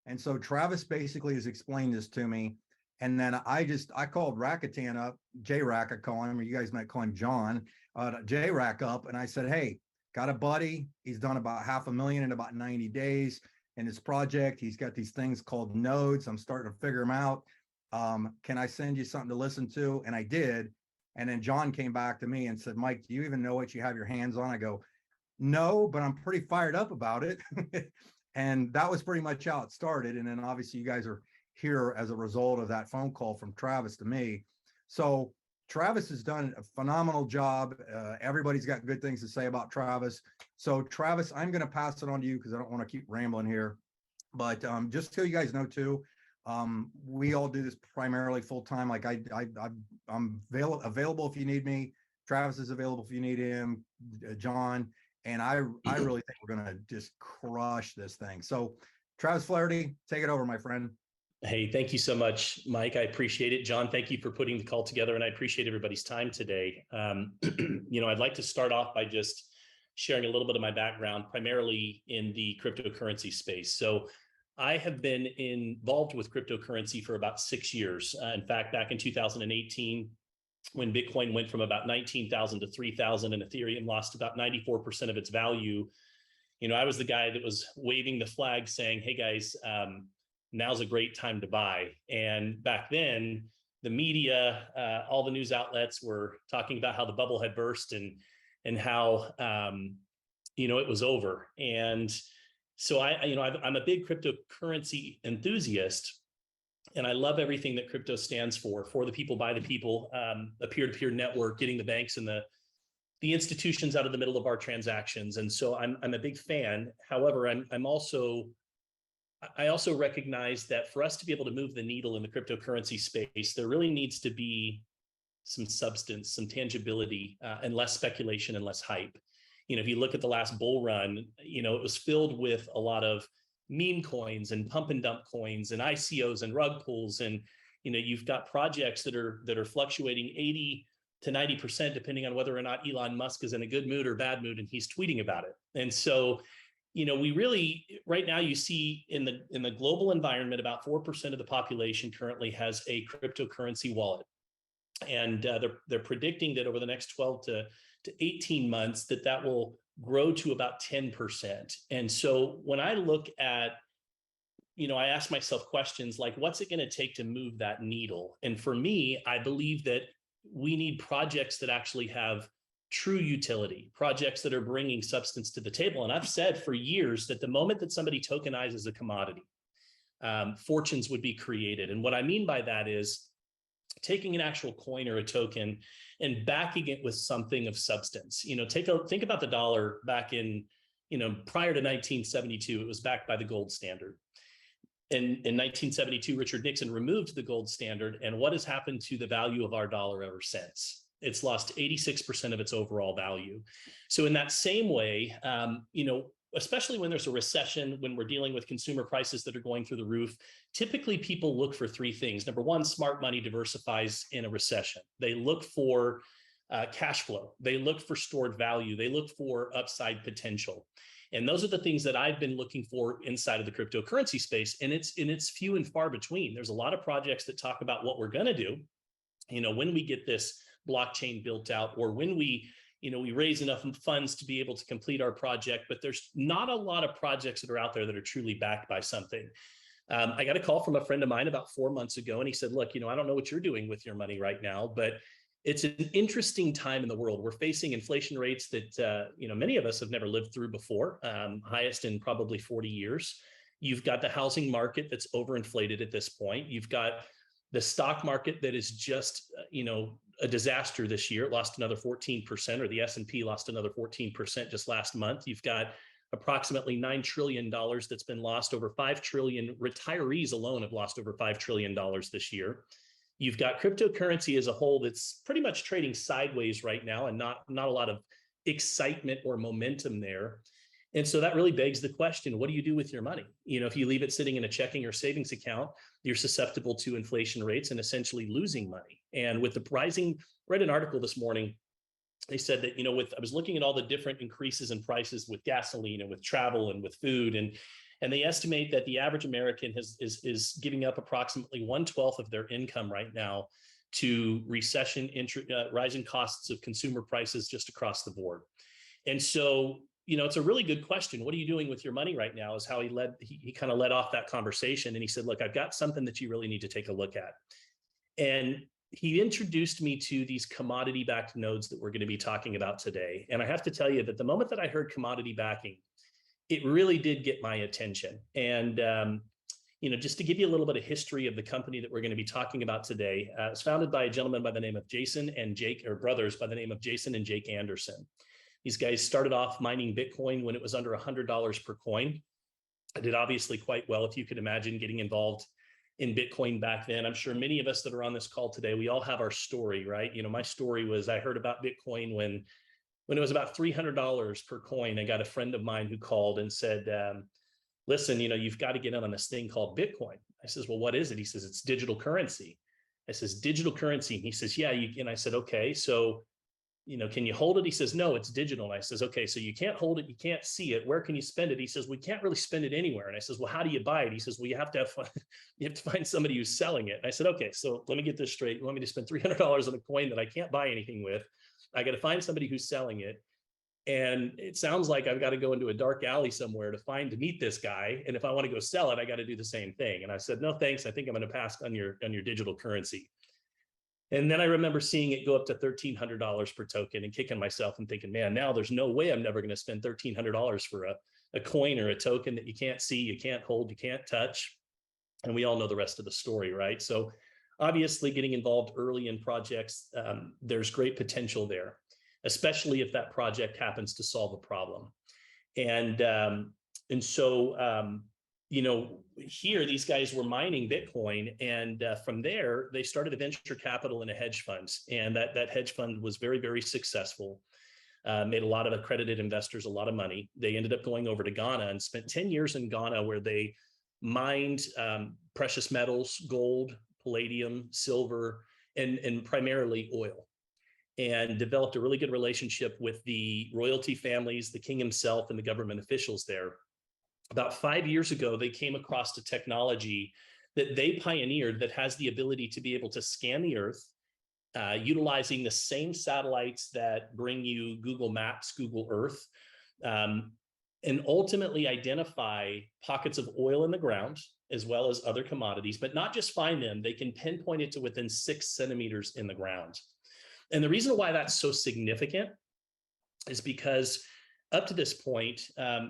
And so Travis basically has explained this to me. And then I called Rakatan up, J-Rack, I call him, or you guys might call him John, J-Rack up. And I said, hey, got a buddy. He's done about $500,000 in about 90 days in his project. He's got these things called nodes. I'm starting to figure them out. Can I send you something to listen to? And I did. And then John came back to me and said, Mike, do you even know what you have your hands on? I go, no, but I'm pretty fired up about it. And that was pretty much how it started. And then obviously you guys are here as a result of that phone call from Travis to me. So Travis has done a phenomenal job. Everybody's got good things to say about Travis. So Travis, I'm going to pass it on to you because I don't want to keep rambling here. But just so you guys know too, we all do this primarily full time. Like I'm available if you need me. Travis is available if you need him. John. And I really think we're going to just crush this thing. So Travis Flaherty, take it over, my friend. Hey, thank you so much, Mike. I appreciate it. John, thank you for putting the call together, and I appreciate everybody's time today. I'd like to start off by just sharing a little bit of my background, primarily in the cryptocurrency space. So I have been involved with cryptocurrency for about 6 years. In fact, back in 2018, when Bitcoin went from about 19,000 to 3,000 and Ethereum lost about 94% of its value, I was the guy that was waving the flag saying, hey guys, now's a great time to buy. And back then, the media, all the news outlets were talking about how the bubble had burst and how, it was over. And so I'm a big cryptocurrency enthusiast. And I love everything that crypto stands for the people, by the people, a peer-to-peer network, getting the banks and the institutions out of the middle of our transactions. And so I'm a big fan. However, I also recognize that for us to be able to move the needle in the cryptocurrency space, there really needs to be some substance, some tangibility, and less speculation and less hype. If you look at the last bull run, it was filled with a lot of meme coins and pump and dump coins and ICOs and rug pulls. And, you've got projects that are fluctuating 80 to 90%, depending on whether or not Elon Musk is in a good mood or bad mood, and he's tweeting about it. And so, we really, right now you see in the global environment, about 4% of the population currently has a cryptocurrency wallet. And they're predicting that over the next 12 to 18 months, that will grow to about 10%. And so when I look at, I ask myself questions like, what's it going to take to move that needle? And for me, I believe that we need projects that actually have true utility, projects that are bringing substance to the table. And I've said for years that the moment that somebody tokenizes a commodity, fortunes would be created. And what I mean by that is taking an actual coin or a token and backing it with something of substance. Think about the dollar back in, prior to 1972, it was backed by the gold standard. In 1972, Richard Nixon removed the gold standard. And what has happened to the value of our dollar ever since? It's lost 86% of its overall value. So in that same way, especially when there's a recession, when we're dealing with consumer prices that are going through the roof, typically people look for three things. Number one, smart money diversifies in a recession. They look for cash flow. They look for stored value. They look for upside potential. And those are the things that I've been looking for inside of the cryptocurrency space. And it's few and far between. There's a lot of projects that talk about what we're going to do, when we get this blockchain built out, or when we raise enough funds to be able to complete our project, but there's not a lot of projects that are out there that are truly backed by something. I got a call from a friend of mine about 4 months ago, and he said, look, I don't know what you're doing with your money right now, but it's an interesting time in the world. We're facing inflation rates that, many of us have never lived through before, highest in probably 40 years. You've got the housing market that's overinflated at this point. You've got the stock market that is just, a disaster this year. It lost another 14%, or the S&P lost another 14% just last month. You've got approximately $9 trillion that's been lost. Over 5 trillion retirees alone have lost over $5 trillion this year. You've got cryptocurrency as a whole that's pretty much trading sideways right now, and not a lot of excitement or momentum there. And so that really begs the question, what do you do with your money? If you leave it sitting in a checking or savings account, you're susceptible to inflation rates and essentially losing money. And with the read an article this morning, they said that, I was looking at all the different increases in prices with gasoline and with travel and with food. And And they estimate that the average American is giving up approximately 1/12 of their income right now to recession, rising costs of consumer prices just across the board. And so, it's a really good question. What are you doing with your money right now? Is how he kind of led off that conversation. And he said, look, I've got something that you really need to take a look at. And he introduced me to these commodity backed nodes that we're going to be talking about today. And I have to tell you that the moment that I heard commodity backing, it really did get my attention. And, just to give you a little bit of history of the company that we're going to be talking about today, it's founded by a gentleman by the name of Jason and Jake, or brothers by the name of Jason and Jake Anderson. These guys started off mining Bitcoin when it was under $100 per coin. I did obviously quite well, if you could imagine getting involved in Bitcoin back then. I'm sure many of us that are on this call today, we all have our story, right? My story was I heard about Bitcoin when it was about $300 per coin. I got a friend of mine who called and said, listen, you've got to get in on this thing called Bitcoin. I says, well, what is it? He says, it's digital currency. I says, digital currency. And he says, yeah. And I said, okay, so can you hold it? He says, no, it's digital. And I says, okay, so you can't hold it. You can't see it. Where can you spend it? He says, we can't really spend it anywhere. And I says, well, how do you buy it? He says, well, you have to find somebody who's selling it. And I said, okay, so let me get this straight. You want me to spend $300 on a coin that I can't buy anything with? I got to find somebody who's selling it. And it sounds like I've got to go into a dark alley somewhere to meet this guy. And if I want to go sell it, I got to do the same thing. And I said, no, thanks. I think I'm going to pass on your digital currency. And then I remember seeing it go up to $1,300 per token and kicking myself and thinking, man, now there's no way I'm never going to spend $1,300 for a coin or a token that you can't see, you can't hold, you can't touch. And we all know the rest of the story, right? So obviously getting involved early in projects, there's great potential there, especially if that project happens to solve a problem. And so here these guys were mining Bitcoin, and from there they started a venture capital and a hedge fund, and that hedge fund was very, very successful. Made a lot of accredited investors a lot of money. They ended up going over to Ghana and spent 10 years in Ghana, where they mined precious metals, gold, palladium, silver, and primarily oil, and developed a really good relationship with the royalty families, the king himself, and the government officials there. About 5 years ago, they came across a technology that they pioneered that has the ability to be able to scan the earth, utilizing the same satellites that bring you Google Maps, Google Earth, and ultimately identify pockets of oil in the ground, as well as other commodities, but not just find them, they can pinpoint it to within 6 centimeters in the ground. And the reason why that's so significant is because up to this point,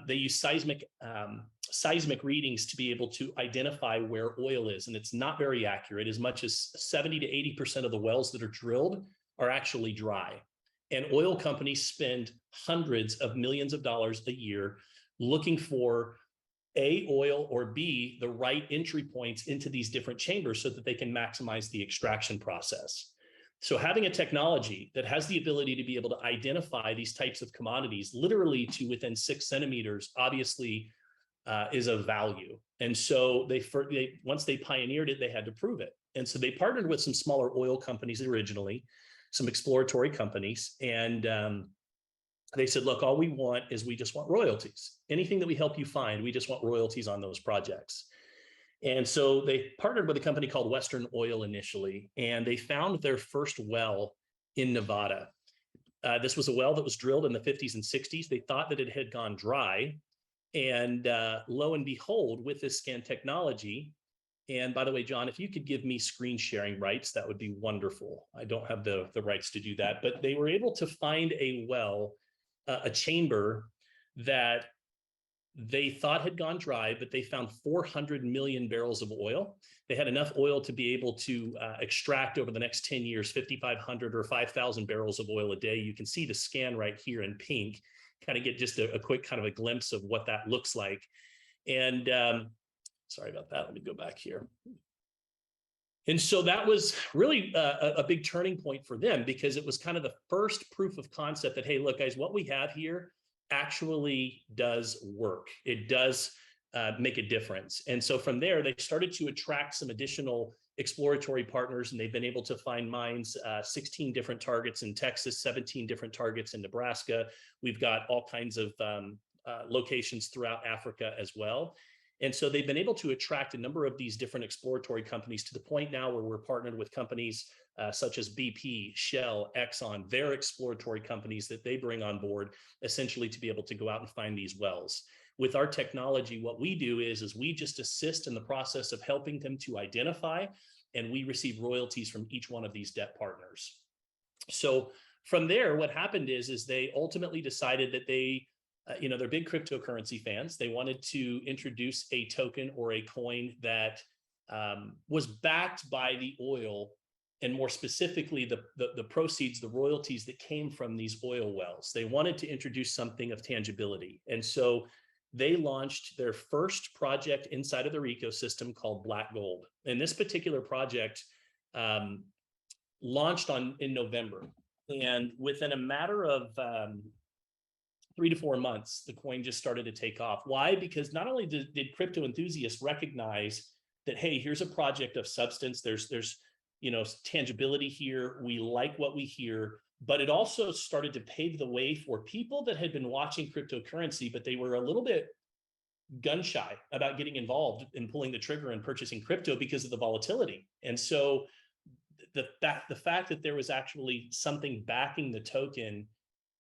they use seismic readings to be able to identify where oil is. And it's not very accurate. As much as 70 to 80% of the wells that are drilled are actually dry. And oil companies spend hundreds of millions of dollars a year looking for A, oil, or B, the right entry points into these different chambers so that they can maximize the extraction process. So having a technology that has the ability to be able to identify these types of commodities literally to within 6 centimeters, obviously is of value. And so once they pioneered it, they had to prove it. And so they partnered with some smaller oil companies originally, some exploratory companies. And they said, look, all we want is we just want royalties. Anything that we help you find, we just want royalties on those projects. And so they partnered with a company called Western Oil initially, and they found their first well in Nevada. This was a well that was drilled in the 50s and 60s. They thought that it had gone dry. And lo and behold, with this scan technology, and by the way, John, if you could give me screen sharing rights, that would be wonderful. I don't have the rights to do that, but they were able to find a well, a chamber that they thought had gone dry, but they found 400 million barrels of oil. They had enough oil to be able to extract over the next 10 years, 5,500 or 5,000 barrels of oil a day. You can see the scan right here in pink, kind of get just a quick kind of a glimpse of what that looks like. And sorry about that. Let me go back here. And so that was really a big turning point for them, because it was kind of the first proof of concept that, hey, look, guys, what we have here actually does work. It does make a difference. And so from there, they started to attract some additional exploratory partners, and they've been able to find mines, 16 different targets in Texas, 17 different targets in Nebraska. We've got all kinds of locations throughout Africa as well. And so they've been able to attract a number of these different exploratory companies to the point now where we're partnered with companies such as BP, Shell, Exxon, their exploratory companies that they bring on board essentially to be able to go out and find these wells. With our technology, what we do is we just assist in the process of helping them to identify, and we receive royalties from each one of these debt partners. So from there, what happened is they ultimately decided that they're big cryptocurrency fans. They wanted to introduce a token or a coin that was backed by the oil, and more specifically, the proceeds, the royalties that came from these oil wells. They wanted to introduce something of tangibility. And so they launched their first project inside of their ecosystem called Black Gold. And this particular project launched in November. And within a matter of 3 to 4 months, the coin just started to take off. Why? Because not only did crypto enthusiasts recognize that, hey, here's a project of substance, there's tangibility here, we like what we hear, but it also started to pave the way for people that had been watching cryptocurrency, but they were a little bit gun shy about getting involved in pulling the trigger and purchasing crypto because of the volatility. And so the fact that there was actually something backing the token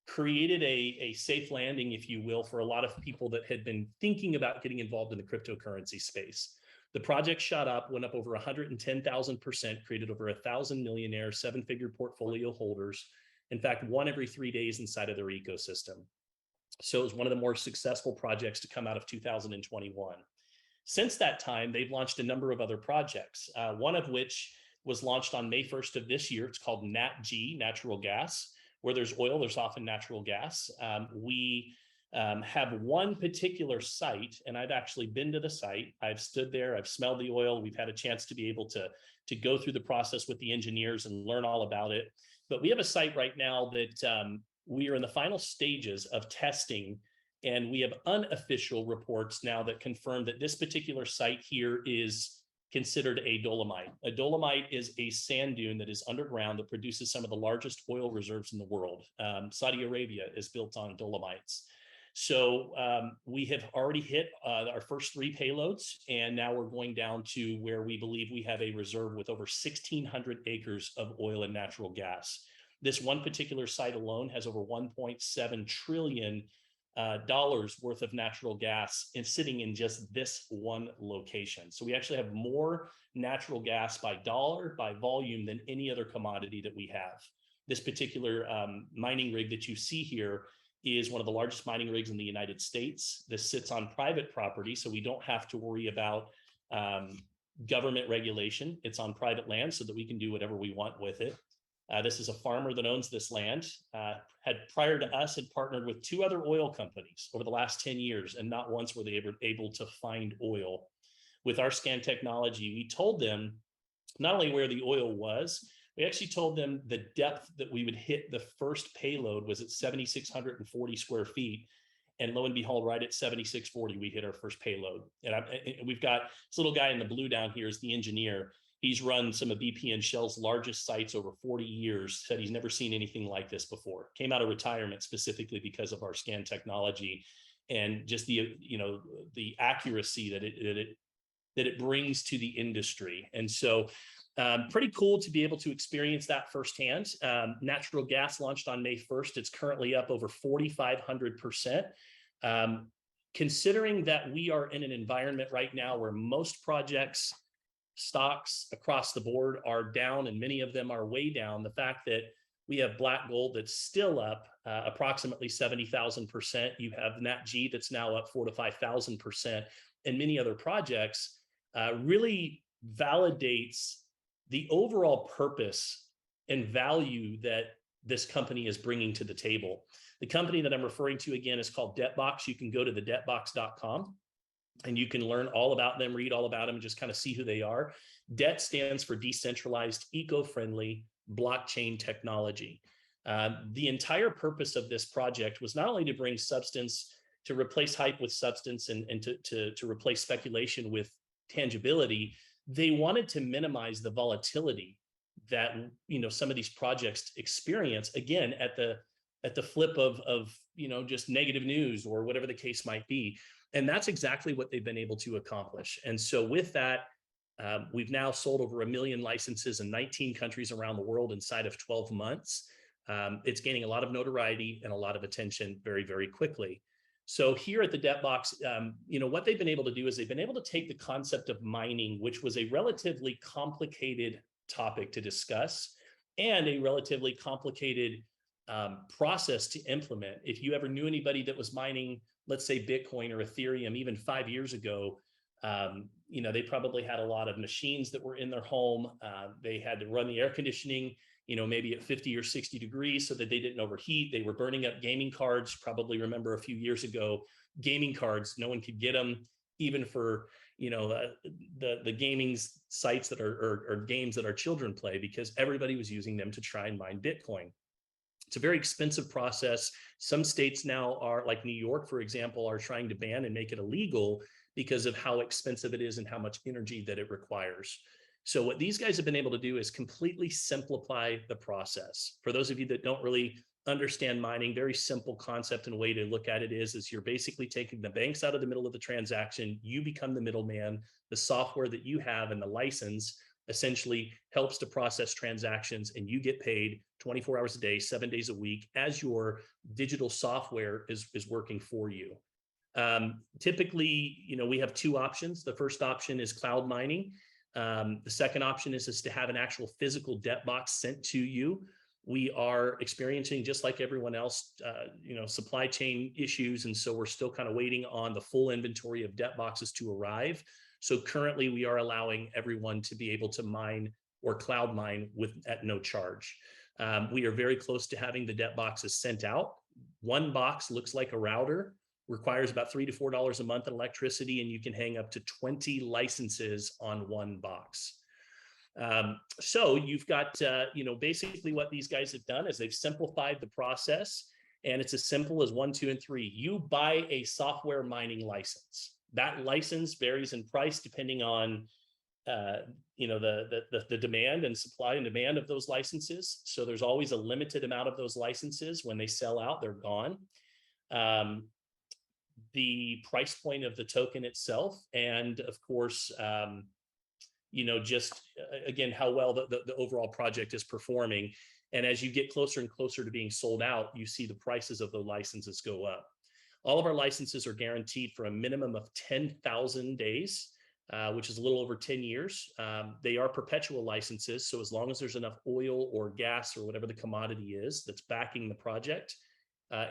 created a safe landing, if you will, for a lot of people that had been thinking about getting involved in the cryptocurrency space. The project shot up, went up over 110,000%, created over 1,000 millionaire, 7-figure portfolio holders. In fact, 1 every 3 days inside of their ecosystem. So it was one of the more successful projects to come out of 2021. Since that time, they've launched a number of other projects, one of which was launched on May 1st of this year. It's called NatG, natural gas. Where there's oil, there's often natural gas. We have one particular site, and I've actually been to the site. I've stood there, I've smelled the oil. We've had a chance to be able to go through the process with the engineers and learn all about it. But we have a site right now that we are in the final stages of testing, and we have unofficial reports now that confirm that this particular site here is considered a dolomite. A dolomite is a sand dune that is underground that produces some of the largest oil reserves in the world. Saudi Arabia is built on dolomites. So we have already hit our first 3 payloads, and now we're going down to where we believe we have a reserve with over 1,600 acres of oil and natural gas. This one particular site alone has over $1.7 trillion dollars worth of natural gas and sitting in just this one location. So we actually have more natural gas by dollar, by volume, than any other commodity that we have. This particular mining rig that you see here is one of the largest mining rigs in the United States. This sits on private property, so we don't have to worry about government regulation. It's on private land so that we can do whatever we want with it. This is a farmer that owns this land, prior to us, had partnered with 2 other oil companies over the last 10 years, and not once were they able to find oil. With our scan technology, we told them not only where the oil was, we actually told them the depth that we would hit the first payload was at 7,640 square feet. And lo and behold, right at 7,640, we hit our first payload. And we've got this little guy in the blue down here is the engineer. He's run some of BP and Shell's largest sites over 40 years, said he's never seen anything like this before. Came out of retirement specifically because of our scan technology and just the accuracy that it brings to the industry. And so pretty cool to be able to experience that firsthand. Natural gas launched on May 1st. It's currently up over 4,500%. Considering that we are in an environment right now where most projects, stocks across the board are down, and many of them are way down, the fact that we have Black Gold that's still up approximately 70,000%. You have NatG that's now up 4,000 to 5,000%, and many other projects really validates the overall purpose and value that this company is bringing to the table. The company that I'm referring to again is called Debtbox. You can go to thedebtbox.com. and you can learn all about them, read all about them, and just kind of see who they are. DET stands for decentralized, eco-friendly blockchain technology. The entire purpose of this project was not only to bring substance, to replace hype with substance, and to replace speculation with tangibility. They wanted to minimize the volatility that some of these projects experience, again, at the at the flip of just negative news or whatever the case might be. And that's exactly what they've been able to accomplish. And so with that, we've now sold over 1 million licenses in 19 countries around the world inside of 12 months. It's gaining a lot of notoriety and a lot of attention very, very quickly. So here at the Debt Box, what they've been able to do is they've been able to take the concept of mining, which was a relatively complicated topic to discuss and a relatively complicated process to implement. If you ever knew anybody that was mining, let's say Bitcoin or Ethereum, even 5 years ago, they probably had a lot of machines that were in their home. They had to run the air conditioning, maybe at 50 or 60 degrees so that they didn't overheat. They were burning up gaming cards. Probably remember a few years ago, gaming cards, no one could get them even for, the gaming sites that are games that our children play, because everybody was using them to try and mine Bitcoin. It's a very expensive process. Some states now are, like New York, for example, are trying to ban and make it illegal because of how expensive it is and how much energy that it requires. So what these guys have been able to do is completely simplify the process. For those of you that don't really understand mining, very simple concept and way to look at it is you're basically taking the banks out of the middle of the transaction. You become the middleman. The software that you have and the license essentially helps to process transactions, and you get paid 24 hours a day, 7 days a week as your digital software is working for you. Typically, we have two options. The first option is cloud mining. The second option is to have an actual physical debt box sent to you. We are experiencing, just like everyone else, supply chain issues. And so we're still kind of waiting on the full inventory of debt boxes to arrive. So currently we are allowing everyone to be able to mine or cloud mine at no charge. We are very close to having the debt boxes sent out. One box looks like a router, requires about $3 to $4 a month in electricity, and you can hang up to 20 licenses on one box. So you've got, basically what these guys have done is they've simplified the process, and it's as simple as 1, 2, and 3. You buy a software mining license. That license varies in price depending on, the demand and supply and demand of those licenses. So there's always a limited amount of those licenses. When they sell out, they're gone. The price point of the token itself, and of course, again, how well the overall project is performing. And as you get closer and closer to being sold out, you see the prices of the licenses go up. All of our licenses are guaranteed for a minimum of 10,000 days, which is a little over 10 years. They are perpetual licenses. So as long as there's enough oil or gas or whatever the commodity is that's backing the project,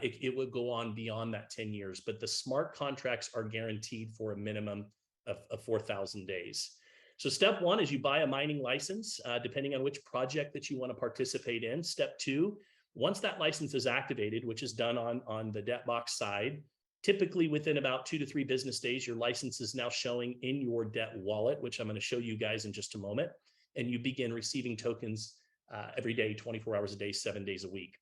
it would go on beyond that 10 years. But the smart contracts are guaranteed for a minimum of 4,000 days. So step one is you buy a mining license, depending on which project that you want to participate in. Step two, once that license is activated, which is done on the debt box side, typically within about 2 to 3 business days, your license is now showing in your debt wallet, which I'm going to show you guys in just a moment. And you begin receiving tokens every day, 24 hours a day, 7 days a week.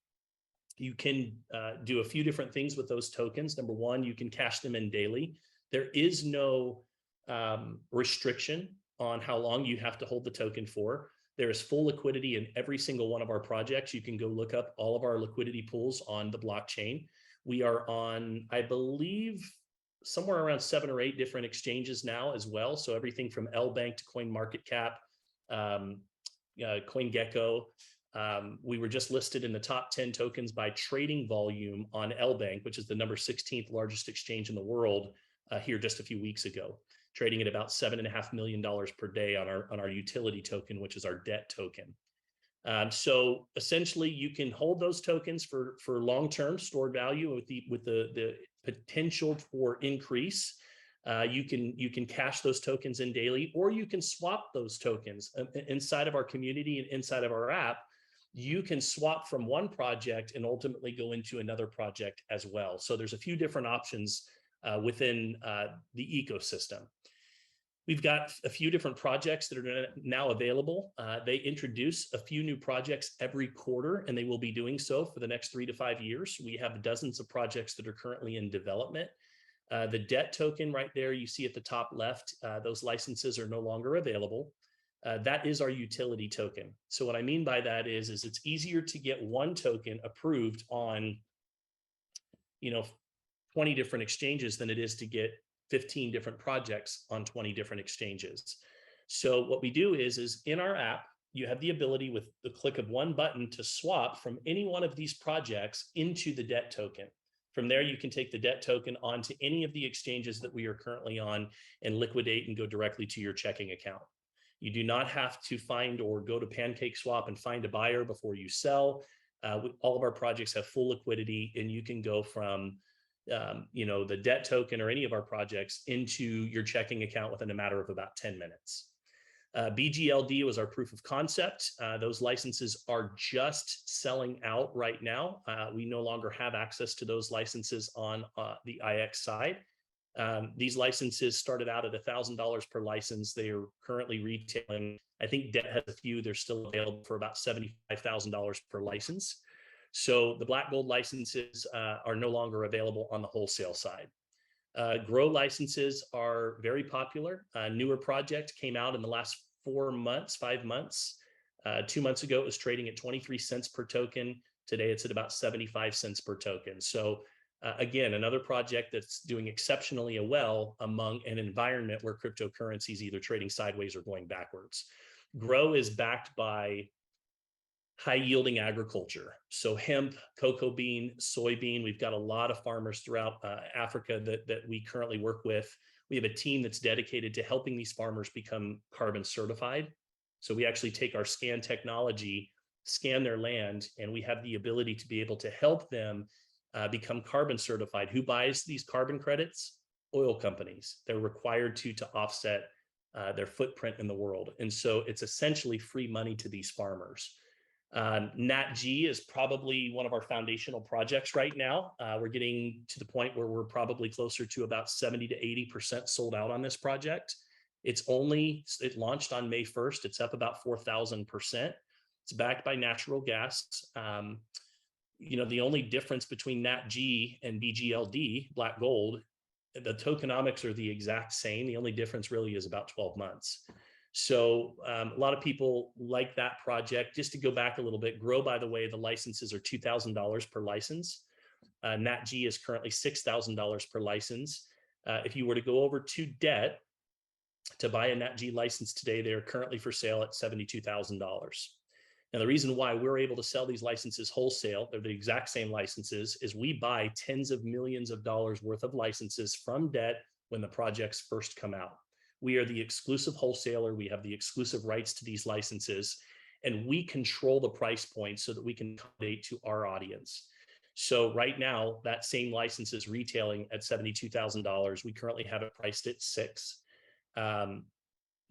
You can do a few different things with those tokens. Number one, you can cash them in daily. There is no restriction on how long you have to hold the token for. There is full liquidity in every single one of our projects. You can go look up all of our liquidity pools on the blockchain. We are on, I believe, somewhere around 7 or 8 different exchanges now as well. So everything from LBank to CoinMarketCap, CoinGecko. We were just listed in the top 10 tokens by trading volume on LBank, which is the number 16th largest exchange in the world, here just a few weeks ago, trading at about $7.5 million per day on our utility token, which is our debt token. So essentially, you can hold those tokens for long-term stored value with the potential for increase. You can cash those tokens in daily, or you can swap those tokens inside of our community and inside of our app. You can swap from one project and ultimately go into another project as well. So there's a few different options within the ecosystem. We've got a few different projects that are now available. They introduce a few new projects every quarter, and they will be doing so for the next 3 to 5 years. We have dozens of projects that are currently in development. The debt token right there, you see at the top left, those licenses are no longer available. That is our utility token. So what I mean by that is it's easier to get one token approved on, 20 different exchanges than it is to get 15 different projects on 20 different exchanges. So what we do is in our app, you have the ability with the click of one button to swap from any one of these projects into the debt token. From there, you can take the debt token onto any of the exchanges that we are currently on and liquidate and go directly to your checking account. You do not have to find or go to PancakeSwap and find a buyer before you sell. All of our projects have full liquidity, and you can go from the debt token or any of our projects into your checking account within a matter of about 10 minutes. BGLD was our proof of concept. Those licenses are just selling out right now. We no longer have access to those licenses on the IX side. These licenses started out at $1,000 per license. They are currently retailing. I think Debt has a few. They're still available for about $75,000 per license. So the black gold licenses are no longer available on the wholesale side. Grow licenses are very popular. A newer project came out in the last 5 months. 2 months ago, it was trading at 23 cents per token. Today, it's at about 75 cents per token. So again, another project that's doing exceptionally well among an environment where cryptocurrency is either trading sideways or going backwards. Grow is backed by high yielding agriculture. So hemp, cocoa bean, soybean. We've got a lot of farmers throughout Africa that we currently work with. We have a team that's dedicated to helping these farmers become carbon certified. So we actually take our scan technology, scan their land, and we have the ability to be able to help them become carbon certified. Who buys these carbon credits? Oil companies. They're required to offset their footprint in the world. And so it's essentially free money to these farmers. NatG is probably one of our foundational projects right now. We're getting to the point where we're probably closer to about 70 to 80% sold out on this project. It launched on May 1st. It's up about 4,000%. It's backed by natural gas. The only difference between NatG and BGLD, Black Gold, the tokenomics are the exact same. The only difference really is about 12 months. So a lot of people like that project. Just to go back a little bit, Grow, by the way, the licenses are $2,000 per license. NatG is currently $6,000 per license. If you were to go over to Debt to buy a NatG license today, they are currently for sale at $72,000. Now, the reason why we're able to sell these licenses wholesale, they're the exact same licenses, is we buy tens of millions of dollars worth of licenses from Debt when the projects first come out. We are the exclusive wholesaler. We have the exclusive rights to these licenses, and we control the price point so that we can accommodate to our audience. So right now, that same license is retailing at $72,000. We currently have it priced at $6,000.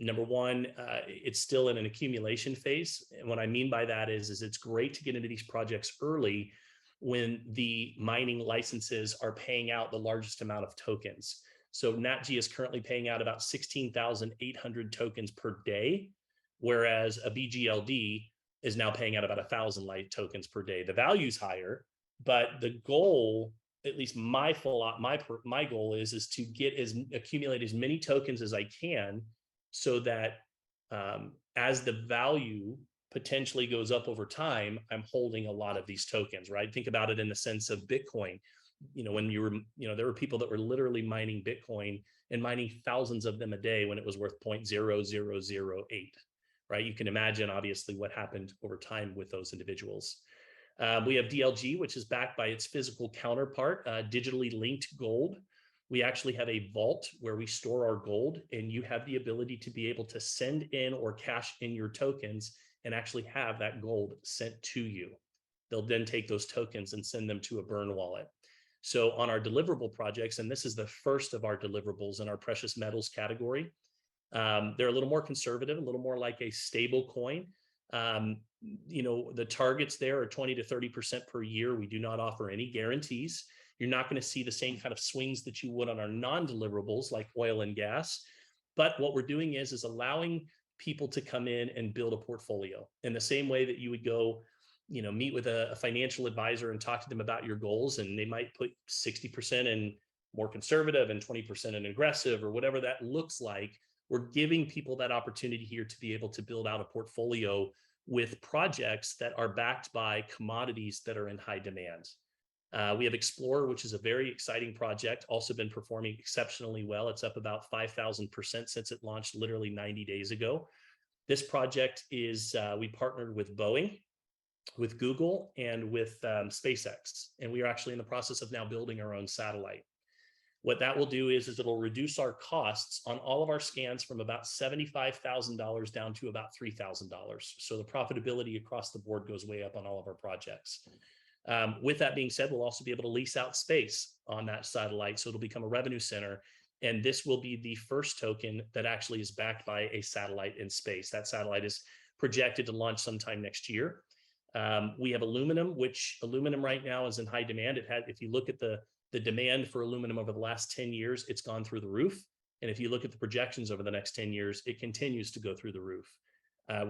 Number one, it's still in an accumulation phase. And what I mean by that is it's great to get into these projects early when the mining licenses are paying out the largest amount of tokens. So NatG is currently paying out about 16,800 tokens per day, whereas a BGLD is now paying out about 1,000 light tokens per day. The value's higher, but the goal, at least my goal is to accumulate as many tokens as I can, so that as the value potentially goes up over time, I'm holding a lot of these tokens, right? Think about it in the sense of Bitcoin. When there were people that were literally mining Bitcoin and mining thousands of them a day when it was worth 0.0008, right? You can imagine, obviously, what happened over time with those individuals. We have DLG, which is backed by its physical counterpart, digitally linked gold. We actually have a vault where we store our gold, and you have the ability to be able to send in or cash in your tokens and actually have that gold sent to you. They'll then take those tokens and send them to a burn wallet. So on our deliverable projects, and this is the first of our deliverables in our precious metals category, they're a little more conservative, a little more like a stable coin. The targets there are 20 to 30% per year. We do not offer any guarantees. You're not going to see the same kind of swings that you would on our non-deliverables like oil and gas. But what we're doing is allowing people to come in and build a portfolio in the same way that you would go, meet with a financial advisor and talk to them about your goals. And they might put 60% in more conservative and 20% in aggressive or whatever that looks like. we're giving people that opportunity here to be able to build out a portfolio with projects that are backed by commodities that are in high demand. We have Explorer, which is a very exciting project, also been performing exceptionally well. It's up about 5,000% since it launched literally 90 days ago. This project is, we partnered with Boeing, with Google, and with SpaceX. And we are actually in the process of now building our own satellite. What that will do is it'll reduce our costs on all of our scans from about $75,000 down to about $3,000. So the profitability across the board goes way up on all of our projects. With that being said, we'll also be able to lease out space on that satellite. So it'll become a revenue center. And this will be the first token that actually is backed by a satellite in space. That satellite is projected to launch sometime next year. We have aluminum, which aluminum right now is in high demand. If you look at the demand for aluminum over the last 10 years, it's gone through the roof. And if you look at the projections over the next 10 years, it continues to go through the roof.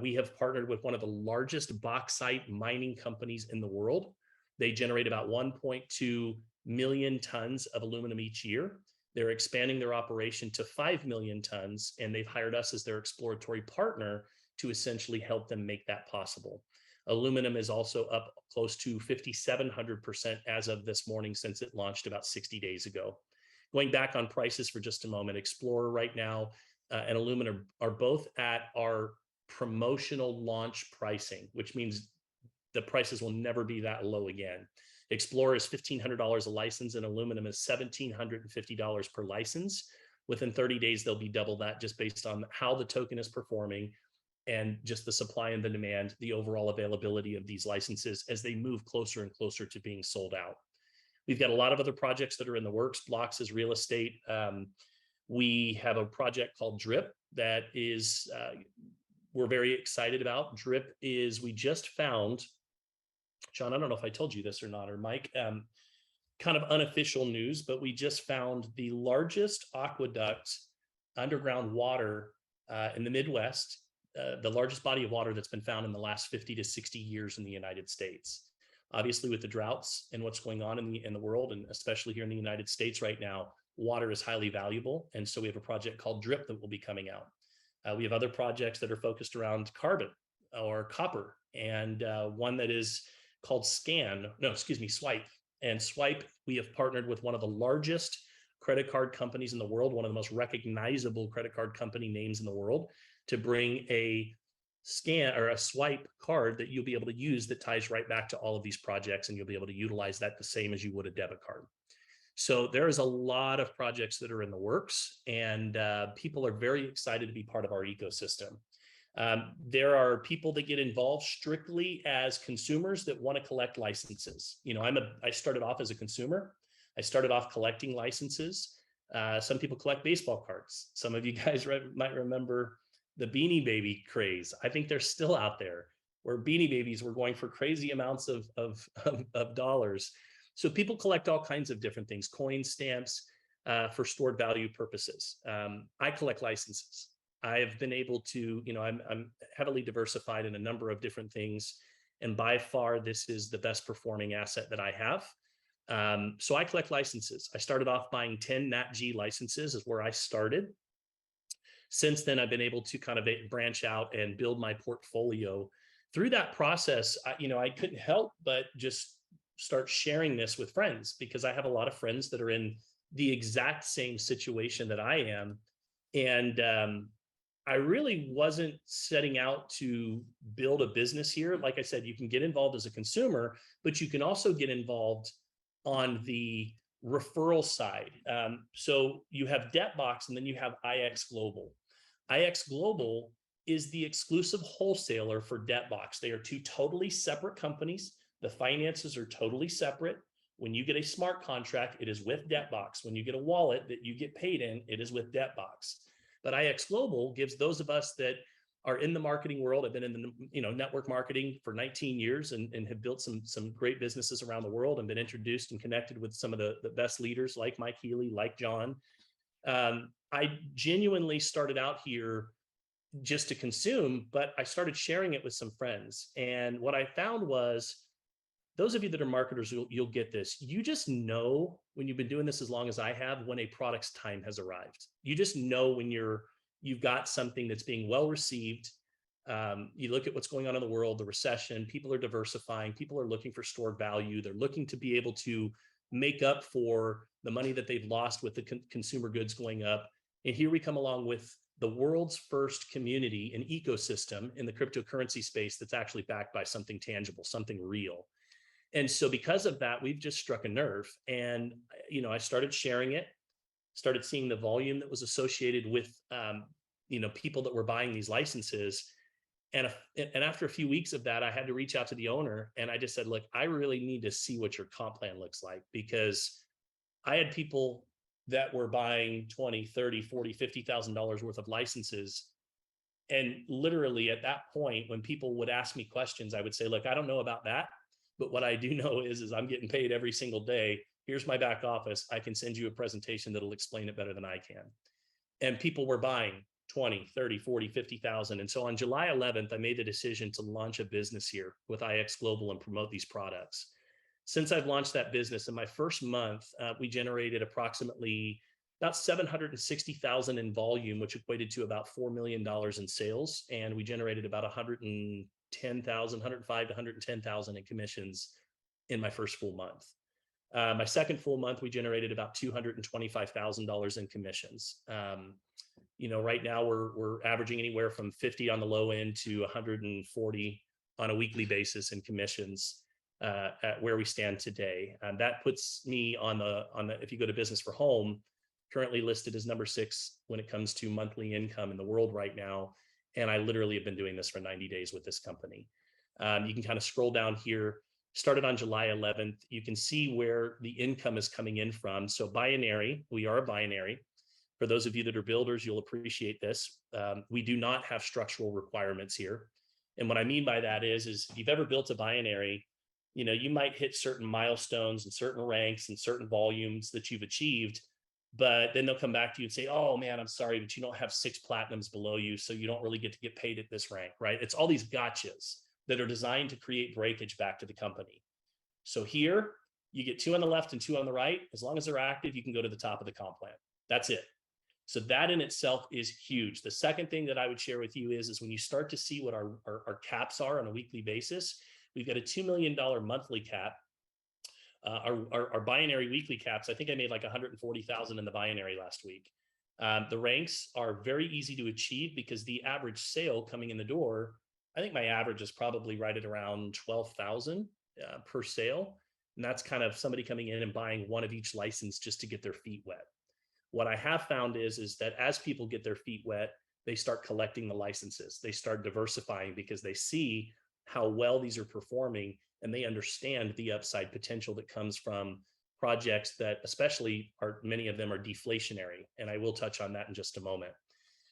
We have partnered with one of the largest bauxite mining companies in the world. They generate about 1.2 million tons of aluminum each year. They're expanding their operation to 5 million tons, and they've hired us as their exploratory partner to essentially help them make that possible. Aluminum is also up close to 5,700% as of this morning since it launched about 60 days ago. Going back on prices for just a moment, Explorer right now and aluminum are both at our promotional launch pricing, which means the prices will never be that low again. Explorer is $1,500 a license and aluminum is $1,750 per license. Within 30 days, they'll be double that just based on how the token is performing and just the supply and the demand, the overall availability of these licenses as they move closer and closer to being sold out. We've got a lot of other projects that are in the works. Blocks is real estate. We have a project called Drip that is, we're very excited about. Drip is, we just found, John, I don't know if I told you this or not, or Mike, kind of unofficial news, but we just found the largest aqueduct underground water in the Midwest, the largest body of water that's been found in the last 50 to 60 years in the United States. Obviously, with the droughts and what's going on in the world, and especially here in the United States right now, water is highly valuable. And so we have a project called Drip that will be coming out. We have other projects that are focused around carbon or copper, and one that is called Swipe. And Swipe, we have partnered with one of the largest credit card companies in the world, one of the most recognizable credit card company names in the world, to bring a scan or a swipe card that you'll be able to use that ties right back to all of these projects, and you'll be able to utilize that the same as you would a debit card. So there is a lot of projects that are in the works, and people are very excited to be part of our ecosystem. There are people that get involved strictly as consumers that want to collect licenses. You know, I started off as a consumer. I started off collecting licenses. Some people collect baseball cards. Some of you guys might remember the Beanie Baby craze. I think they're still out there, where Beanie Babies were going for crazy amounts of dollars. So people collect all kinds of different things, coins, stamps, for stored value purposes. I collect licenses. I've been able to, you know, I'm heavily diversified in a number of different things. And by far, this is the best performing asset that I have. So I collect licenses. I started off buying 10 Nat G licenses is where I started. Since then, I've been able to kind of branch out and build my portfolio. Through that process, I couldn't help but just start sharing this with friends, because I have a lot of friends that are in the exact same situation that I am. And I really wasn't setting out to build a business here. Like I said, you can get involved as a consumer, but you can also get involved on the referral side. So you have Debtbox, and then you have IX Global. IX Global is the exclusive wholesaler for Debtbox. They are two totally separate companies. The finances are totally separate. When you get a smart contract, it is with Debtbox. When you get a wallet that you get paid in, it is with Debtbox. But IX Global gives those of us that are in the marketing world. I've been in the network marketing for 19 years and have built some great businesses around the world, and been introduced and connected with some of the best leaders like Mike Healy, like John. I genuinely started out here just to consume, but I started sharing it with some friends. And what I found was, those of you that are marketers, you'll get this. You just know when you've been doing this as long as I have, when a product's time has arrived. You just know when your you've got something that's being well received. You look at what's going on in the world, the recession, people are diversifying, people are looking for stored value. They're looking to be able to make up for the money that they've lost with the consumer goods going up. And here we come along with the world's first community and ecosystem in the cryptocurrency space that's actually backed by something tangible, something real. And so because of that, we've just struck a nerve. And, I started sharing it, started seeing the volume that was associated with, people that were buying these licenses. And after a few weeks of that, I had to reach out to the owner and I just said, look, I really need to see what your comp plan looks like, because I had people that were buying 20, 30, 40, $50,000 worth of licenses. And literally at that point, when people would ask me questions, I would say, look, I don't know about that. But what I do know is I'm getting paid every single day. Here's my back office. I can send you a presentation that'll explain it better than I can. And people were buying 20, 30, 40, 50,000. And so on July 11th, I made the decision to launch a business here with IX Global and promote these products. Since I've launched that business, in my first month, we generated approximately about 760,000 in volume, which equated to about $4 million in sales. And we generated about 110,000, 105 to 110,000 in commissions in my first full month. My second full month, we generated about $225,000 in commissions. Right now we're averaging anywhere from 50 on the low end to 140 on a weekly basis in commissions at where we stand today. And that puts me on the, if you go to Business for Home, currently listed as number 6 when it comes to monthly income in the world right now. And I literally have been doing this for 90 days with this company. You can kind of scroll down here, started on July 11th. You can see where the income is coming in from. So binary, we are a binary. For those of you that are builders, you'll appreciate this. We do not have structural requirements here. And what I mean by that is if you've ever built a binary, you might hit certain milestones and certain ranks and certain volumes that you've achieved, but then they'll come back to you and say, oh man, I'm sorry, but you don't have 6 platinums below you, so you don't really get to get paid at this rank, right? It's all these gotchas that are designed to create breakage back to the company. So here, you get 2 on the left and 2 on the right. As long as they're active, you can go to the top of the comp plan. That's it. So that in itself is huge. The second thing that I would share with you is when you start to see what our caps are on a weekly basis, we've got a $2 million monthly cap. Our binary weekly caps, I think I made like 140,000 in the binary last week. The ranks are very easy to achieve because the average sale coming in the door, I think my average is probably right at around 12,000 per sale. And that's kind of somebody coming in and buying one of each license just to get their feet wet. What I have found is that as people get their feet wet, they start collecting the licenses. They start diversifying because they see how well these are performing and they understand the upside potential that comes from projects that especially many of them are deflationary. And I will touch on that in just a moment.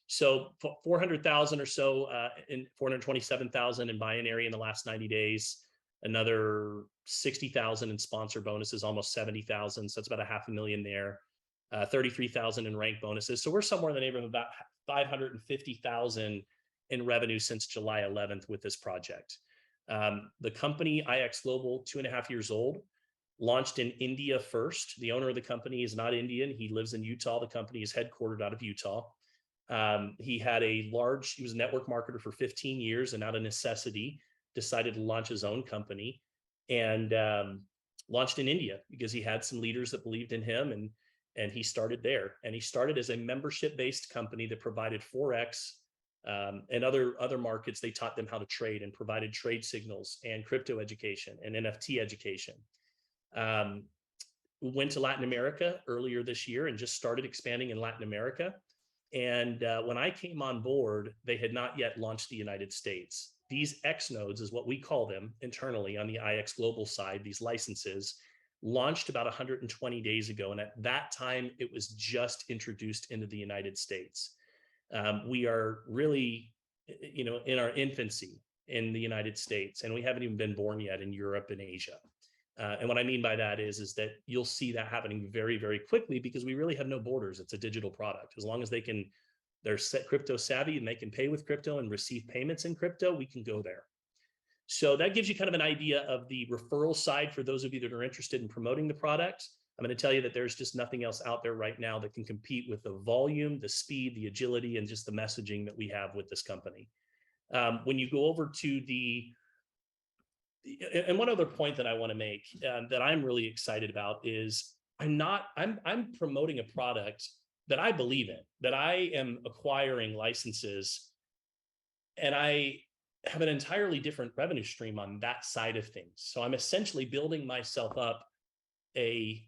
So 400,000 or so in 427,000 in binary in the last 90 days, another 60,000 in sponsor bonuses, almost 70,000. So that's about $500,000 there. 33,000 in rank bonuses. So we're somewhere in the neighborhood of about 550,000 in revenue since July 11th with this project. The company IX Global, 2.5 years old, launched in India first. The owner of the company is not Indian. He lives in Utah. The company is headquartered out of Utah. He was a network marketer for 15 years and out of necessity decided to launch his own company and launched in India because he had some leaders that believed in him and he started there. And he started as a membership-based company that provided Forex and other markets. They taught them how to trade and provided trade signals and crypto education and NFT education. We went to Latin America earlier this year and just started expanding in Latin America. And when I came on board, they had not yet launched the United States. These X nodes is what we call them internally on the IX Global side, these licenses, launched about 120 days ago. And at that time, it was just introduced into the United States. We are really, in our infancy in the United States, and we haven't even been born yet in Europe and Asia. And what I mean by that is that you'll see that happening very, very quickly because we really have no borders. It's a digital product. As long as they're crypto savvy and they can pay with crypto and receive payments in crypto, we can go there. So that gives you kind of an idea of the referral side for those of you that are interested in promoting the product. I'm going to tell you that there's just nothing else out there right now that can compete with the volume, the speed, the agility, and just the messaging that we have with this company. When you go over to and one other point that I want to make that I'm really excited about is I'm promoting a product that I believe in, that I am acquiring licenses, and I have an entirely different revenue stream on that side of things. So I'm essentially building myself up an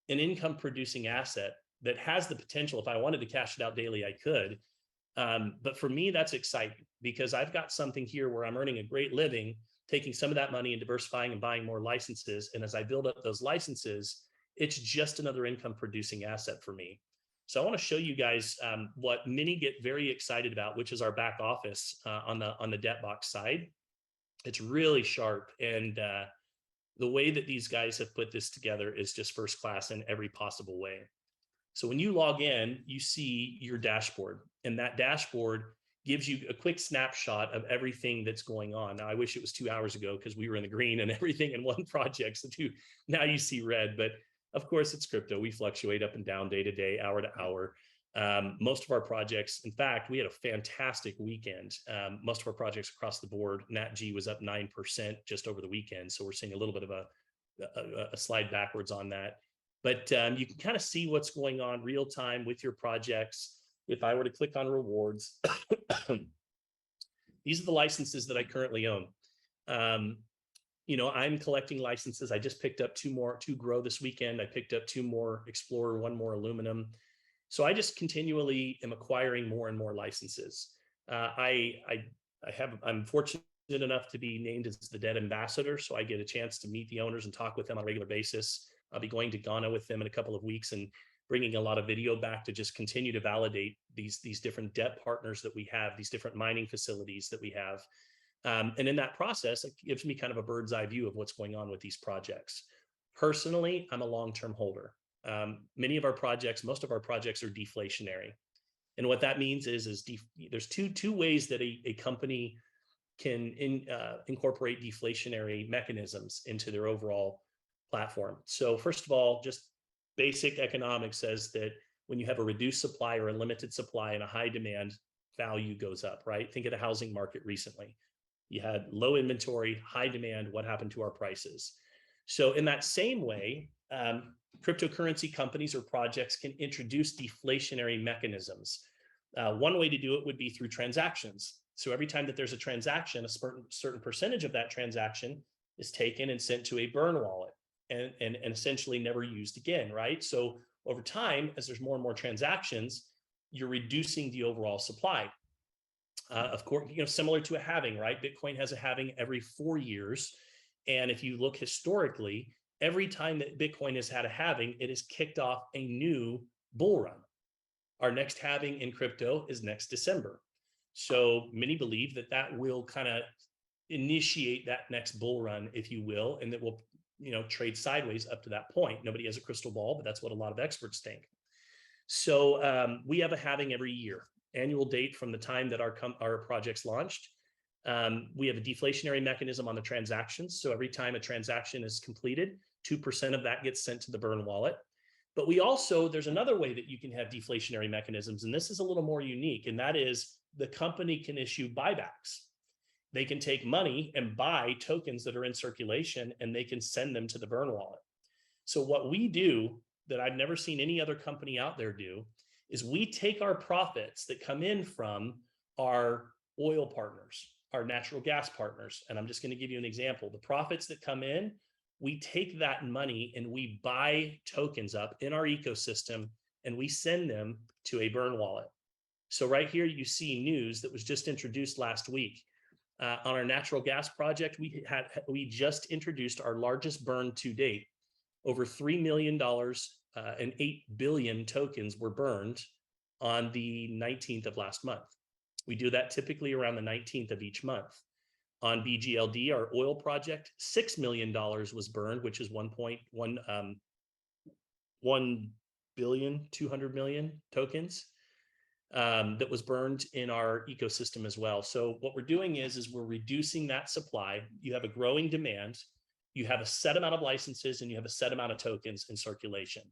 income producing asset that has the potential, if I wanted to cash it out daily, I could. But for me, that's exciting because I've got something here where I'm earning a great living, taking some of that money and diversifying and buying more licenses. And as I build up those licenses, it's just another income producing asset for me. So I want to show you guys what many get very excited about, which is our back office on the debt box side. It's really sharp, and the way that these guys have put this together is just first class in every possible way. So when you log in, you see your dashboard, and that dashboard gives you a quick snapshot of everything that's going on. Now, I wish it was 2 hours ago because we were in the green and everything in one project. So now you see red, but of course it's crypto. We fluctuate up and down day to day, hour to hour. Most of our projects, in fact, we had a fantastic weekend. Most of our projects across the board, NatG was up 9% just over the weekend. So we're seeing a little bit of a slide backwards on that. But you can kind of see what's going on real time with your projects. If I were to click on rewards, these are the licenses that I currently own. I'm collecting licenses. I just picked up two grow this weekend. I picked up 2 more explorer, 1 more aluminum. So I just continually am acquiring more and more licenses. I'm fortunate enough to be named as the debt ambassador. So I get a chance to meet the owners and talk with them on a regular basis. I'll be going to Ghana with them in a couple of weeks and bringing a lot of video back to just continue to validate these different debt partners that we have, these different mining facilities that we have. And in that process, it gives me kind of a bird's eye view of what's going on with these projects. Personally, I'm a long-term holder. Most of our projects are deflationary. And what that means is there's two ways that a company can incorporate deflationary mechanisms into their overall platform. So first of all, just basic economics says that when you have a reduced supply or a limited supply and a high demand, value goes up, right? Think of the housing market recently. You had low inventory, high demand. What happened to our prices? So in that same way, cryptocurrency companies or projects can introduce deflationary mechanisms. One way to do it would be through transactions. So every time that there's a transaction, a certain percentage of that transaction is taken and sent to a burn wallet and essentially never used again, right? So over time, as there's more and more transactions, you're reducing the overall supply. Of course, similar to a halving, right? Bitcoin has a halving every 4 years. And if you look historically, every time that Bitcoin has had a halving, it has kicked off a new bull run. Our next halving in crypto is next December. So many believe that will kind of initiate that next bull run, if you will, and that will trade sideways up to that point. Nobody has a crystal ball, but that's what a lot of experts think. So we have a halving every year, annual date from the time that our project's launched. We have a deflationary mechanism on the transactions. So every time a transaction is completed, 2% of that gets sent to the burn wallet. But there's another way that you can have deflationary mechanisms, and this is a little more unique, and that is the company can issue buybacks. They can take money and buy tokens that are in circulation, and they can send them to the burn wallet. So what we do that I've never seen any other company out there do is we take our profits that come in from our oil partners, our natural gas partners. And I'm just going to give you an example. The profits that come in, we take that money and we buy tokens up in our ecosystem and we send them to a burn wallet. So right here, you see news that was just introduced last week. On our natural gas project, we just introduced our largest burn to date. Over $3 million and 8 billion tokens were burned on the 19th of last month. We do that typically around the 19th of each month. On BGLD, our oil project, $6 million was burned, which is 1 billion, 200 million tokens. That was burned in our ecosystem as well. So what we're doing is we're reducing that supply. You have a growing demand. you have a set amount of licenses and you have a set amount of tokens in circulation.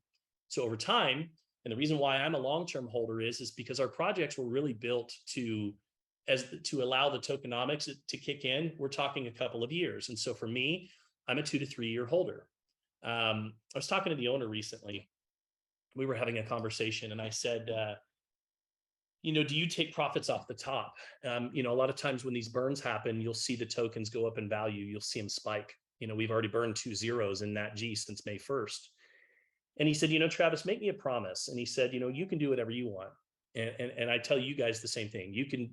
So over time, and the reason why I'm a long-term holder is because our projects were really built to allow the tokenomics to kick in. We're talking a couple of years. And so for me, I'm a 2 to 3 year holder. I was talking to the owner recently. We were having a conversation and I said, do you take profits off the top? A lot of times when these burns happen, you'll see the tokens go up in value. You'll see them spike. We've already burned 2 zeros in NatG since May 1st. And he said, Travis, make me a promise. And he said, you can do whatever you want. And I tell you guys the same thing. You can,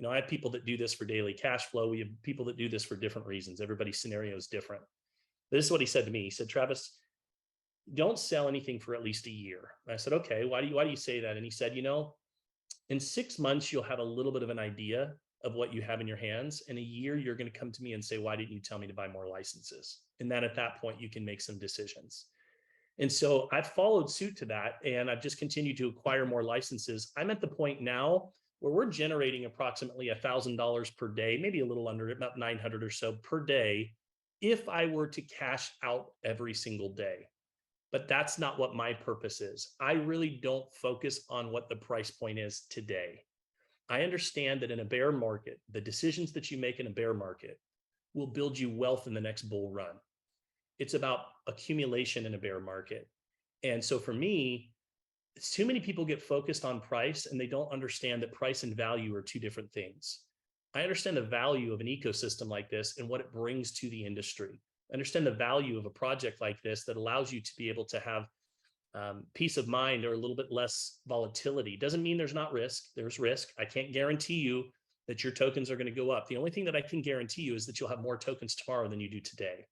I have people that do this for daily cash flow. We have people that do this for different reasons. Everybody's scenario is different. This is what he said to me. He said, Travis, don't sell anything for at least a year. And I said, okay, why do you say that? And he said, in 6 months, you'll have a little bit of an idea of what you have in your hands. In a year, you're going to come to me and say, why didn't you tell me to buy more licenses? And then at that point, you can make some decisions. And so I've followed suit to that, and I've just continued to acquire more licenses. I'm at the point now where we're generating approximately $1,000 per day, maybe a little under it, about 900 or so per day, if I were to cash out every single day. But that's not what my purpose is. I really don't focus on what the price point is today. I understand that in a bear market, the decisions that you make in a bear market will build you wealth in the next bull run. It's about accumulation in a bear market. And so for me, too many people get focused on price and they don't understand that price and value are 2 different things. I understand the value of an ecosystem like this and what it brings to the industry. I understand the value of a project like this that allows you to be able to have peace of mind or a little bit less volatility. Doesn't mean there's not risk. There's risk. I can't guarantee you that your tokens are going to go up. The only thing that I can guarantee you is that you'll have more tokens tomorrow than you do today.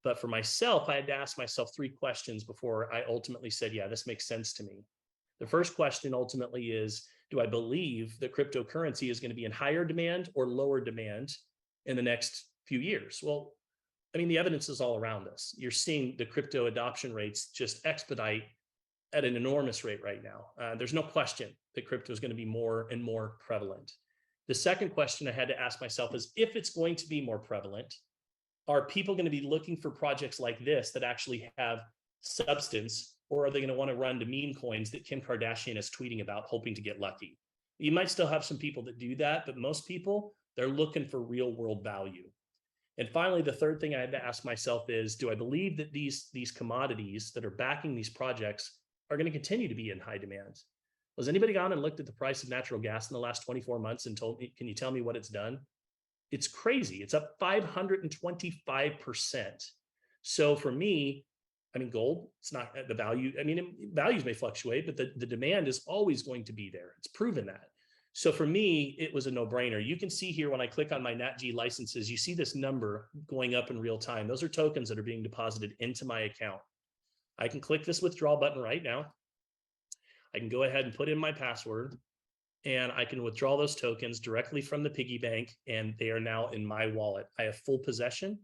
But for myself, I had to ask myself 3 questions before I ultimately said, yeah, this makes sense to me. The first question ultimately is, do I believe that cryptocurrency is going to be in higher demand or lower demand in the next few years? Well, the evidence is all around us. You're seeing the crypto adoption rates just expedite at an enormous rate right now. There's no question that crypto is going to be more and more prevalent. The second question I had to ask myself is, if it's going to be more prevalent, are people going to be looking for projects like this that actually have substance, or are they going to want to run to meme coins that Kim Kardashian is tweeting about, hoping to get lucky? You might still have some people that do that, but most people, they're looking for real world value. And finally, the third thing I had to ask myself is, do I believe that these commodities that are backing these projects are going to continue to be in high demand? Has anybody gone and looked at the price of natural gas in the last 24 months and told me, can you tell me what it's done? It's crazy. It's up 525%. So for me, gold, it's not the value. Values may fluctuate, but the demand is always going to be there. It's proven that. So for me, it was a no-brainer. You can see here when I click on my NatG licenses, you see this number going up in real time. Those are tokens that are being deposited into my account. I can click this withdrawal button right now. I can go ahead and put in my password, and I can withdraw those tokens directly from the piggy bank, and they are now in my wallet. I have full possession.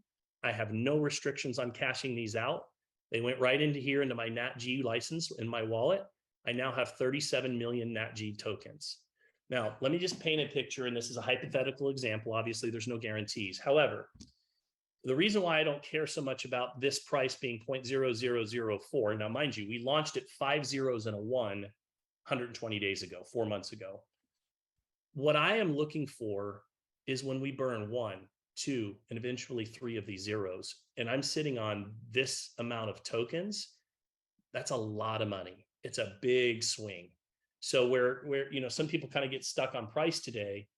I have no restrictions on cashing these out. They went right into here into my NatG license in my wallet. I now have 37 million NatG tokens. Now, let me just paint a picture, and this is a hypothetical example. Obviously, there's no guarantees. However, the reason why I don't care so much about this price being 0.0004, now mind you, we launched at 5 zeros and a 1 120 days ago, 4 months ago. What I am looking for is when we burn 1, 2, and eventually 3 of these zeros, and I'm sitting on this amount of tokens, that's a lot of money. It's a big swing. So where some people kind of get stuck on price today,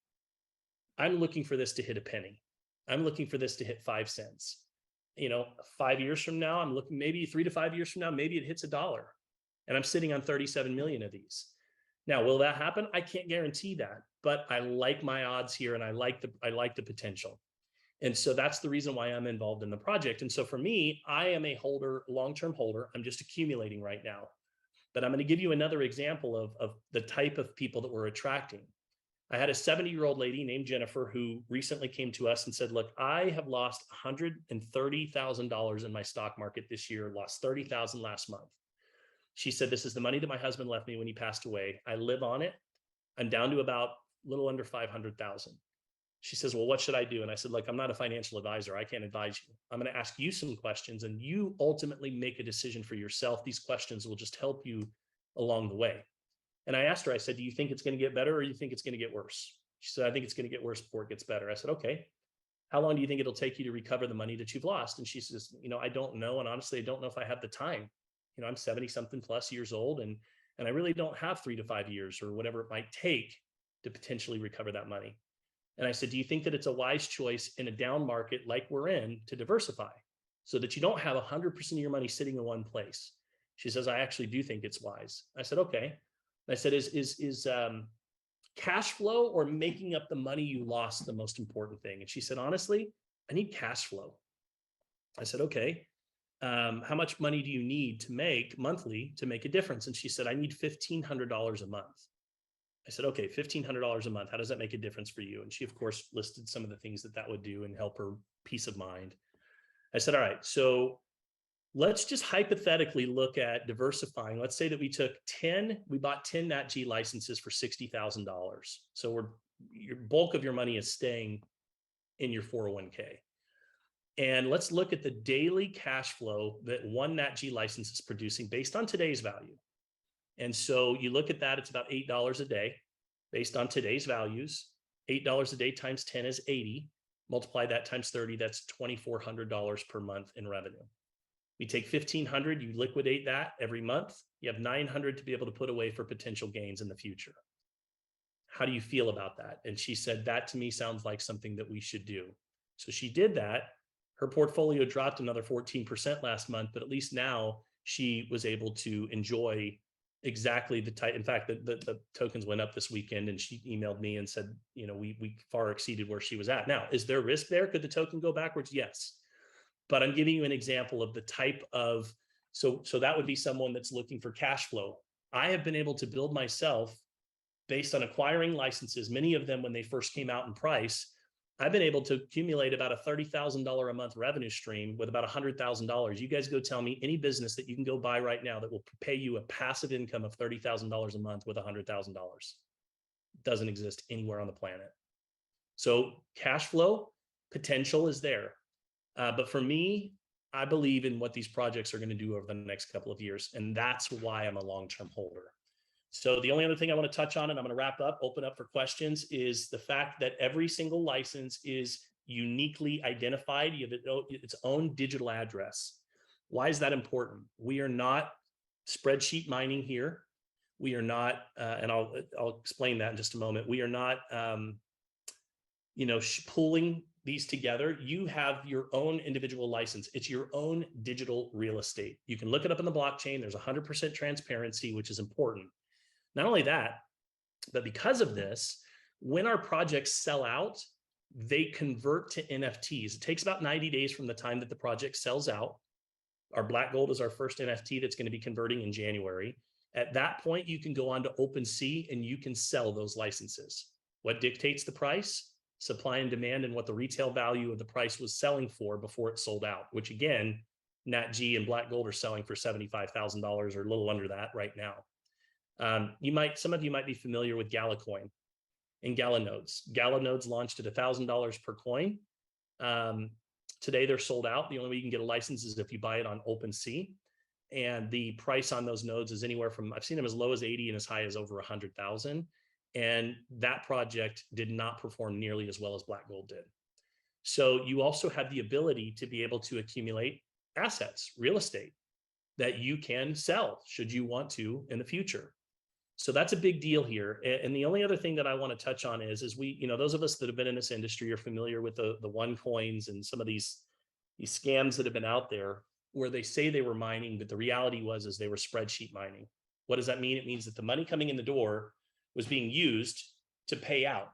I'm looking for this to hit a penny. I'm looking for this to hit 5 cents. 5 years from now, I'm looking maybe 3 to 5 years from now, maybe it hits $1. And I'm sitting on 37 million of these. Now, will that happen? I can't guarantee that, but I like my odds here, and I like the potential. And so that's the reason why I'm involved in the project. And so for me, I am a holder, long-term holder. I'm just accumulating right now. But I'm going to give you another example of the type of people that we're attracting. I had a 70-year-old lady named Jennifer who recently came to us and said, look, I have lost $130,000 in my stock market this year, lost $30,000 last month. She said, this is the money that my husband left me when he passed away. I live on it. I'm down to about a little under 500,000. She says, well, what should I do? And I said, look, I'm not a financial advisor. I can't advise you. I'm going to ask you some questions and you ultimately make a decision for yourself. These questions will just help you along the way. And I asked her, I said, do you think it's going to get better or you think it's going to get worse? She said, I think it's going to get worse before it gets better. I said, okay, how long do you think it'll take you to recover the money that you've lost? And she says, I don't know. And honestly, I don't know if I have the time. I'm 70 something plus years old and I really don't have 3 to 5 years or whatever it might take to potentially recover that money. And I said, do you think that it's a wise choice in a down market like we're in to diversify so that you don't have 100% of your money sitting in one place? She says, I actually do think it's wise. I said, okay. I said, is cash flow or making up the money you lost the most important thing? And she said, honestly, I need cash flow. I said, okay. How much money do you need to make monthly to make a difference? And she said, I need $1,500 a month. I said, okay, $1,500 a month. How does that make a difference for you? And she, of course, listed some of the things that would do and help her peace of mind. I said, all right, so let's just hypothetically look at diversifying. Let's say that we bought 10 NatG licenses for $60,000. So your bulk of your money is staying in your 401k. And let's look at the daily cash flow that one NatG license is producing based on today's value. And so you look at that, it's about $8 a day based on today's values. $8 a day times 10 is 80. Multiply that times 30, that's $2,400 per month in revenue. We take $1,500, you liquidate that every month. You have $900 to be able to put away for potential gains in the future. How do you feel about that? And she said, that to me sounds like something that we should do. So she did that. Her portfolio dropped another 14% last month, but at least now she was able to enjoy exactly the type. In fact, the tokens went up this weekend and she emailed me and said, we far exceeded where she was at. Now, is there risk there? Could the token go backwards? Yes. But I'm giving you an example of the type of, so that would be someone that's looking for cash flow. I have been able to build myself based on acquiring licenses, many of them when they first came out in price. I've been able to accumulate about a $30,000 a month revenue stream with about $100,000. You guys go tell me any business that you can go buy right now that will pay you a passive income of $30,000 a month with $100,000. Doesn't exist anywhere on the planet. So cash flow potential is there. But for me, I believe in what these projects are going to do over the next couple of years. And that's why I'm a long-term holder. So the only other thing I want to touch on, and I'm going to wrap up, open up for questions, is the fact that every single license is uniquely identified. You have its own digital address. Why is that important? We are not spreadsheet mining here. We are not, and I'll explain that in just a moment. We are not, pulling these together. You have your own individual license. It's your own digital real estate. You can look it up in the blockchain. There's 100% transparency, which is important. Not only that, but because of this, when our projects sell out, they convert to NFTs. It takes about 90 days from the time that the project sells out. Our Black Gold is our first NFT that's going to be converting in January. At that point, you can go on to OpenSea and you can sell those licenses. What dictates the price? Supply and demand, and what the retail value of the price was selling for before it sold out, which again, NatG and Black Gold are selling for $75,000 or a little under that right now. Some of you might be familiar with Gala Coin and Gala Nodes. Gala Nodes launched at $1,000 per coin. Today they're sold out. The only way you can get a license is if you buy it on OpenSea. And the price on those nodes is anywhere from, I've seen them as low as 80 and as high as over 100,000. And that project did not perform nearly as well as Black Gold did. So you also have the ability to be able to accumulate assets, real estate, that you can sell should you want to in the future. So that's a big deal here. And the only other thing that I want to touch on is we, those of us that have been in this industry are familiar with the one coins and some of these scams that have been out there where they say they were mining, but the reality is they were spreadsheet mining. What does that mean? It means that the money coming in the door was being used to pay out.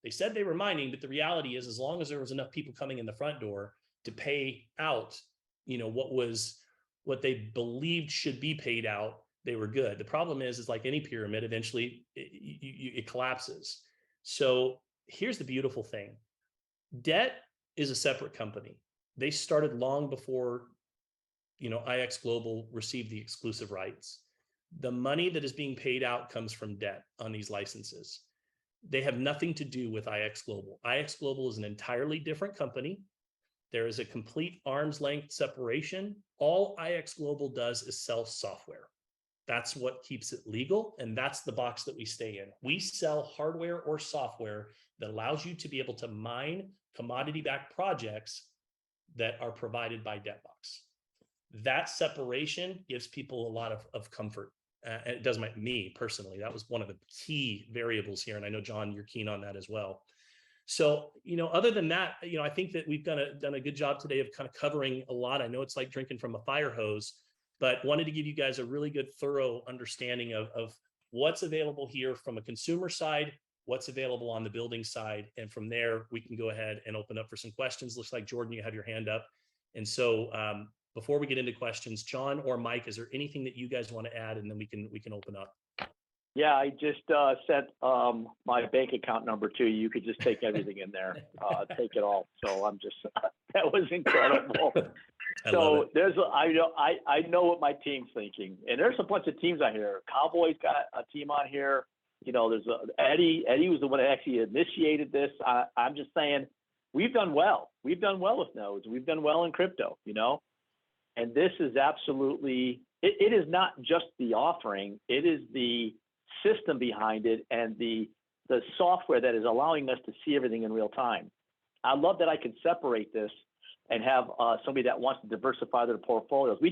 They said they were mining, but the reality is as long as there was enough people coming in the front door to pay out, what they believed should be paid out, they were good. The problem is like any pyramid, eventually it collapses. So here's the beautiful thing. Debt is a separate company. They started long before, IX Global received the exclusive rights. The money that is being paid out comes from debt on these licenses. They have nothing to do with IX Global. IX Global is an entirely different company. There is a complete arm's length separation. All IX Global does is sell software. That's what keeps it legal, and that's the box that we stay in. We sell hardware or software that allows you to be able to mine commodity-backed projects that are provided by Debtbox. That separation gives people a lot of comfort. And it does me personally. That was one of the key variables here, and I know, John, you're keen on that as well. So, other than that, I think that we've done a good job today of kind of covering a lot. I know it's like drinking from a fire hose, but wanted to give you guys a really good, thorough understanding of what's available here from a consumer side, what's available on the building side. And from there, we can go ahead and open up for some questions. Looks like, Jordan, you have your hand up. And so before we get into questions, John or Mike, is there anything that you guys want to add? And then we can open up. Yeah, I just sent my bank account number to you. You could just take everything in there, take it all. So I'm just, that was incredible. So I know what my team's thinking, and there's a bunch of teams out here. Cowboys got a team on here. There's Eddie was the one that actually initiated this. I'm just saying, we've done well. We've done well with nodes. We've done well in crypto, and this is absolutely, it is not just the offering. It is the system behind it and the software that is allowing us to see everything in real time. I love that I can separate this and have somebody that wants to diversify their portfolios. We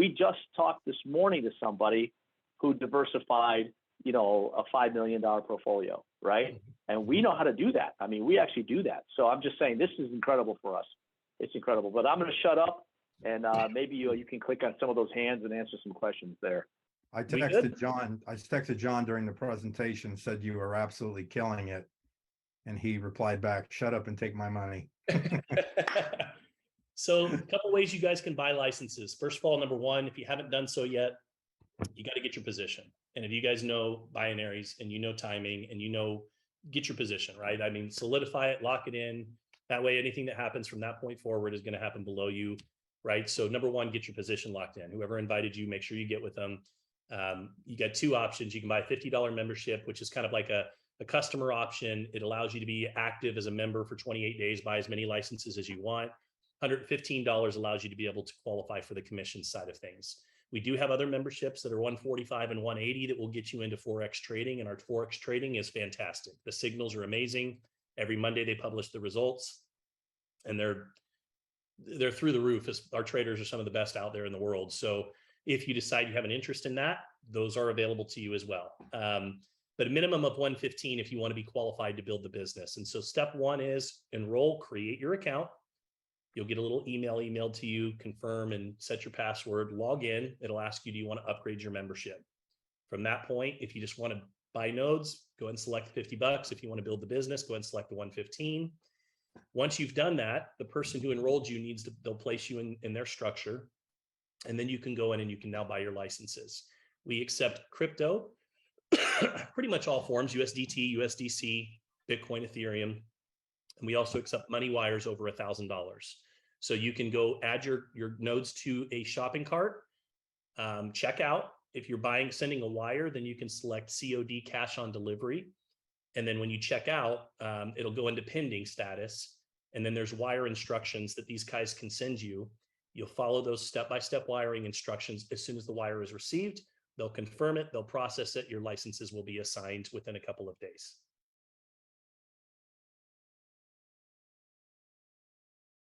just talked this morning to somebody who diversified, a $5 million portfolio, right? And we know how to do that. I mean, we actually do that. So I'm just saying, this is incredible for us. It's incredible. But I'm going to shut up, and maybe you can click on some of those hands and answer some questions there. I texted John during the presentation, said you were absolutely killing it. And he replied back, shut up and take my money. So a couple ways you guys can buy licenses. First of all, number one, if you haven't done so yet, you got to get your position. And if you guys know binaries and timing and get your position, right? I mean, solidify it, lock it in. That way, anything that happens from that point forward is going to happen below you, right? So number one, get your position locked in. Whoever invited you, make sure you get with them. You got two options. You can buy a $50 membership, which is kind of like a customer option. It allows you to be active as a member for 28 days, buy as many licenses as you want. $115 allows you to be able to qualify for the commission side of things. We do have other memberships that are $145 and $180 that will get you into Forex trading, and our Forex trading is fantastic. The signals are amazing. Every Monday they publish the results, and they're through the roof. Our traders are some of the best out there in the world. So if you decide you have an interest in that, those are available to you as well. But a minimum of $115 if you want to be qualified to build the business. And so step one is enroll, create your account. You'll get a little email emailed to you, confirm and set your password, log in. It'll ask you, do you want to upgrade your membership? From that point, if you just want to buy nodes, go ahead and select $50. If you want to build the business, go ahead and select the $115. Once you've done that, the person who enrolled you they'll place you in their structure. And then you can go in and you can now buy your licenses. We accept crypto, pretty much all forms, USDT, USDC, Bitcoin, Ethereum. And we also accept money wires over $1,000. So you can go add your nodes to a shopping cart, check out. If you're sending a wire, then you can select COD, cash on delivery. And then when you check out, it'll go into pending status. And then there's wire instructions that these guys can send you. You'll follow those step-by-step wiring instructions. As soon as the wire is received, they'll confirm it, they'll process it. Your licenses will be assigned within a couple of days.